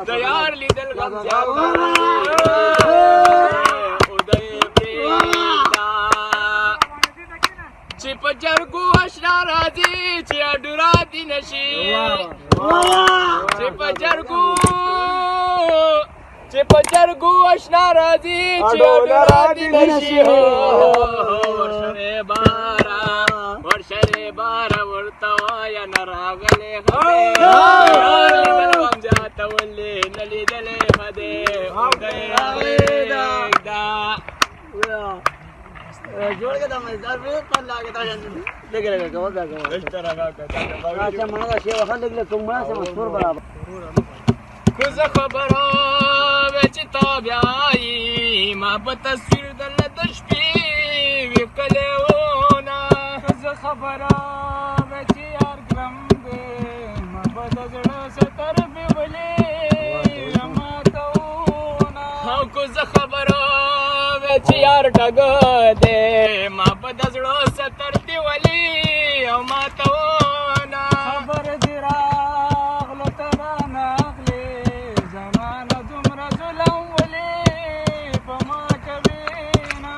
ديار لیدل غم زیات اودای پریدا چې په جرګو اشنا راځي چې اډورا دي نشي چې په جرګو اشنا راځي چې اډورا دي نشي ورشره بارا ورته وایا نه راغلی ولې نه لیدلې خدای خدای پرېږده جوړ کې د مزدار په پر لاګه تا لګره کوه دا کوه اشترا کا راځه مړه دا شی وخت لګله کوم مړه سم سور برابر کو زه خبره چې تا بیاي ما په تصویر دل د شپې وکړې ونه کو زه خبره چې یار ګرم دې ما په زړه ستر به ولې ما ته ونه کو زه خبره چې یار ټګ دې ما په زړه ستر دی ولې او ما ته ونه خبر دې راغله ترا نغلې زمانه دومره ظلم ولې په ما کوي نه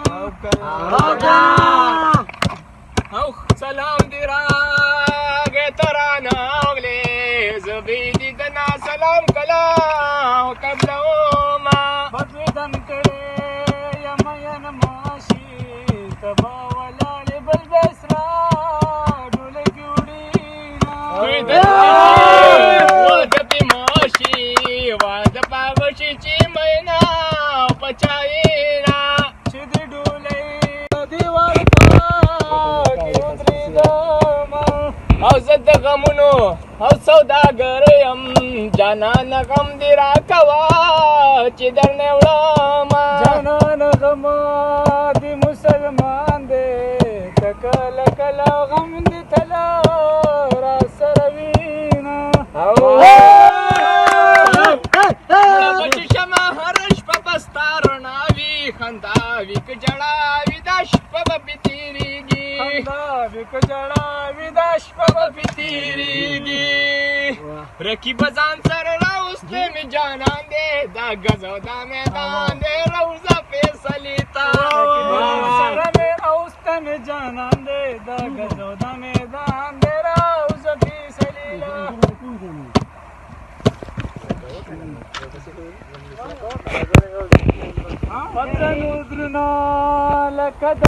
او سلام دې راغې ترا نغلې زبې دې دنا سلام کلا قبل ما بدویدن کړې یم ماشي تبا ولاړې بل بسرا ډوله کې وړینا واده پې ماشي واده پاغشي چې مینا پچاینا چې دې ډولې دیوال پاکې ودرېدم او زه د غمونو او سوداګر یم جانان غم دې راکوه چې درنه وړم جانان غم دې مسلمان دې که کله کله غم دې تله را سره وینه مړه چې شمه هره شپه به ستا رڼا وي خندا وي که ژړا وي دا شپه به پې تېرېږي خندا وي که ژړا وي دا شپه به پې تېرېږي رقیبه ځان سره راوستی مې جانان دی دا ګز او دا میدان دی روزه فیصلې ته سره مې راوستی مې جانان دی دا ګز او دا میدان دی روزه فیصلې ته پتنو درنا لکه